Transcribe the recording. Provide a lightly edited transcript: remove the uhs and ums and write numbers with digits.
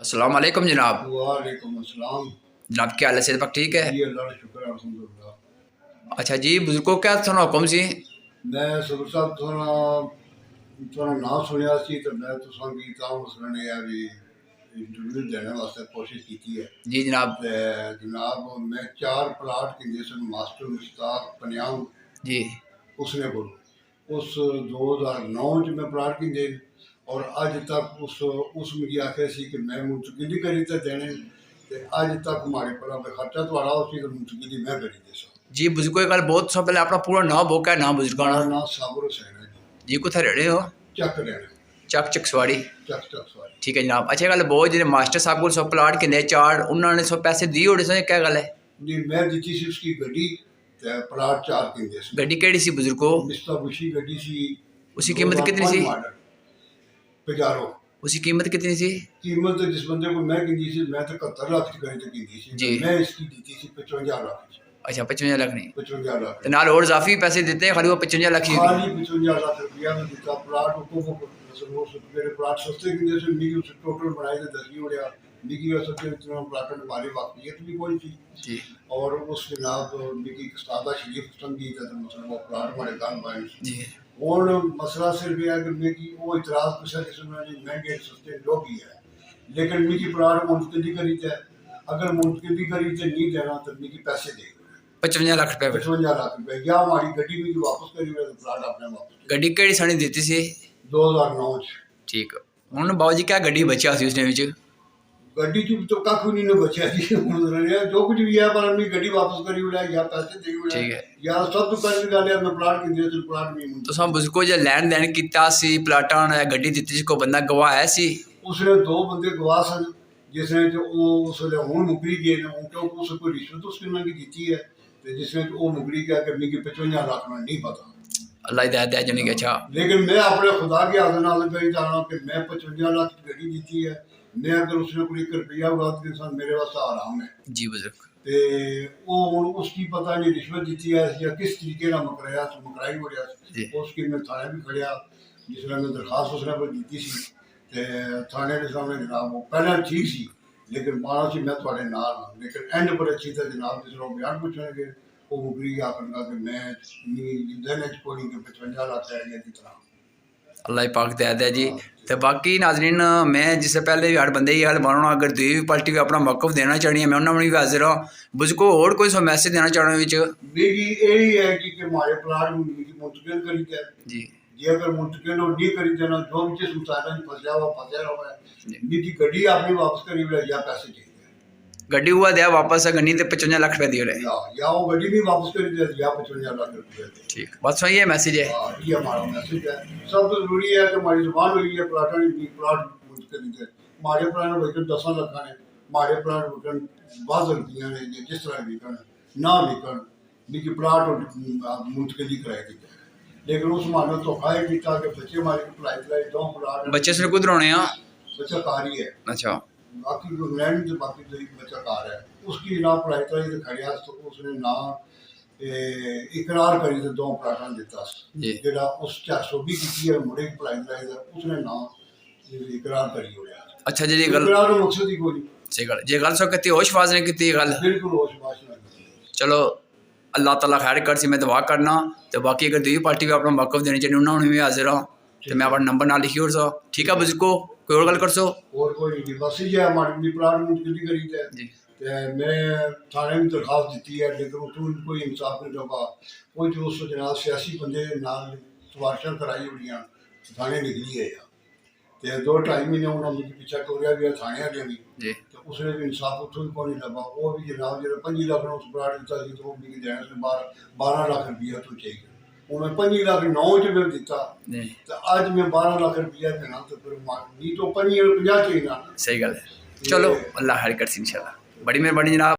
अस्सलाम वालेकुम जनाब। वालेकुम अस्सलाम। जनाब क्या हाल है, सेहत पाक ठीक है? जी अल्लाह का शुक्र है, अल्हम्दुलिल्लाह। अच्छा जी, बुजुर्गों क्या थोड़ा हुक्म सी? मैं सदर साहब थोड़ा नाम सुनिया सी तो मैं तुसां की तां मसलन ये है भी इंटरव्यू देने वास्ते कोशिश की है। जी जनाब। ते जनाब मैं 4 प्लाट किए सन मास्टर मुश्ताक पन्याम जी उसने बोलो उस 2009 च मैं प्लाट किए और अज तक उस मिगी आखे सी कि मैं मुंतकिली करी ते देने ते अज तक हमारे पर खर्चा थोड़ा उसी तो मुंतकिली मैं करी दे सा। जी बुजुर्गों एक गल बहुत सौ पहले अपना पूरा नाम बोका है नाम बुजुर्गों हमारा ना। नाम साबर हुसैन है जी। जी कुत्थे रहे हो? चक रहना चक चकसवाड़ी। चक चक सवारी। ठीक है जनाब। अच्छा गल बहुत जो मास्टर साहब को सौ प्लाट किने चार उन्होंने सौ पैसे दिए होने सो क्या गल है? जी मैं दी सी उसकी गड्डी ते प्लाट 4 किंदे सी। गड्डी केड़ी सी बुजुर्गो? मिस्ता बुशी गड्डी सी। उसकी कीमत कितनी 2005 सी? Model Pajero. उसकी कीमत कितनी सी? कीमत तो जिस बंदे को मैं किंदी सी मैं तो 71 लाख च करी तो किंदी सी। जी। मैं इसकी दी थी 55 लाख च। अच्छा 55 लाख नहीं 55 लाख। तो नाल और इजाफी पैसे देते हैं, खाली वो 55 लाख ही होगी। खाली 55 लाख रुपया में दिता प्लाट को मेरे प्लाट सस्ते किंदे सी मिगी उस टोटल बनाए ते दसी उड़िया मिगी उस इतना प्लाट वाली वाकफियत भी कोई थी। जी और उस जनाब मिगी सादा शरीफ संगीत है तो मतलब वो प्लाट बड़े गान बाए जी और मसला सिर्फ यह है कि मिगी वो इतराज किसी किस्म का नहीं महंगे सस्ते लोग ही है लेकिन मिगी प्लाट मुंतकिली करी थे अगर मुंतकिली करी थे नहीं देना तो मिगी पैसे दे 55 लाख रुपए 55 लाख रुपए या हमारी गड्डी मिगी वापस करी हुए तो प्लाट अपने वापस गड्डी केड़ी सानी देती सी? 2009 च। ठीक हुन बाबू जी क्या गड्डी बचा सी उस टाइम च? गड्डी च तो कख नहीं ने बचा जी जो कुछ भी है पर हमने गड्डी वापस करी उड़ा या पैसे दे उड़ा ठीक है। या सब तो पहली गल है मैं प्लाट किंदे तो प्लाट नहीं तुसां बुजुर्गो जे लैन देन कीता सी प्लाटां ने गड्डी दित्ती सी, कोई बंदा गवाह है सी? उसने 2 बंदे गवाह सन जिसने जो वो उसले हुन मुकरी गए ने क्योंकि उस कोई रिश्वत उसने मंगी दी है ते जिसने वो मुकरी गया कि मिगी 55 लाख में नहीं पता। अल्लाह हिदायत दे जनी के। अच्छा लेकिन मैं अपने खुदा के हाथ नाल कही जा रहा हूं कि मैं 55 लाख की गड्डी दी है मैं अगर उसने कोई 1 रुपया हुआ तो इंसान मेरे वास्ते आराम है। जी बुजुर्ग। ते वो हुन उसकी पता नहीं रिश्वत दी है या किस तरीके ना मकराया मकराई हो जी। रहा उसकी मैं थाने भी खड़िया जिसने मैं दरखास्त उसने पर दी सी ते थाने के सामने जनाब वो पहले ठीक सी लेकिन माना सी मैं थोड़े नाल हां लेकिन एंड पर अच्छी तरह जनाब जिस लोग बयान पूछणगे वो मुकरी आखणगा कि मैं देने च कोई कि 55 लाख है या जितना अल्लाह पाक दे दे जी। तो बाकी नाजरीन मैं जिससे पहले भी हर बंदे की गल मानो अगर दूई पार्टी भी अपना मौकफ देना चाहनी है मैं उन्होंने भी हाजिर हाँ बुजुर्गो और कोई सो मैसेज देना चाहना बिच? मेरी यही है कि हमारे प्लाट मिगी मुंतकिल करी दे जी जे अगर मुंतकिल और नहीं करी देना जो भी जिस मुसाइल में फंसा हुआ है मेरी गड्डी आपने वापस करी हुआ या पैसे चाहिए गड्डी हुआ दिया वापस गनी तो 55 लाख रुपए दिए या वो गड्डी भी वापस करी दे या 55 लाख रुपए दे। ठीक बस ये मैसेज है। हाँ ये हमारा मैसेज है। सब तो जरूरी है कि हमारी जुबान हुई है प्लाटा ने प्लाट मुंतकिल थे हमारे प्लाट वजन 10 लाख ने हमारे प्लाट वजन बाद रुपया ने जिस तरह विकन ना विकन मिगी प्लाट मुंतकिली कराई दी लेकिन उस मानो धोखा ही किया कि बच्चे हमारे की पढ़ाई पढ़ाई 2 प्लाट बच्चे से कुछ रोने हैं? बच्चा कार ही है। अच्छा बाकी इंग्लैंड से बाकी तो बच्चा कार है उसकी ना पढ़ाई पढ़ाई तो खड़िया तो उसने ना इकरार करी तो 2 प्लाटा दिता जेड़ा उस 420 की है मुंडे की पढ़ाई पढ़ाई उसने ना इकरार करी होया। अच्छा जी गल इकरार मकसद ही कोई सही गल जे गल सो कहती होशबाज ने की गल बिल्कुल होशबाज नहीं। चलो अल्लाह ताला खैर कर सी मैं दुआ करना तो बाकी अगर दूई पार्टी भी अपना मौकफ देनी चाहिए उन्होंने भी हाजिर हाँ तो मैं अपना नंबर ना लिखी और सो ठीक है बुजुर्गो कोई और गल कर सो और कोई नहीं बस ये हमारी प्लाट मुंतकिली करी है जी मैं थाने में दरखास्त दी है लेकिन उसमें कोई इंसाफ नहीं लगा कोई जो उस जनाब सियासी बंदे नाल सिफारिशां कराई हुई थाने निकली है तो 2-2.5 महीने उन्होंने मुझे पीछा टोरिया भी थाने वाले भी जी तो उसने भी इंसाफ उतों भी कोई नहीं लगा वो भी जनाब जो 5 लाख ने उस प्लाट दिता तो वो मिगी देना से 12 लाख रुपया तो चाहिए वो मैं 5 लाख 9 च मैं दिता तो आज मैं 12 लाख रुपया देना तो फिर नहीं तो 50 चाहिए ना। सही गल है। चलो अल्लाह खैर कर सी इंशाल्लाह। बड़ी मेहरबानी जनाब।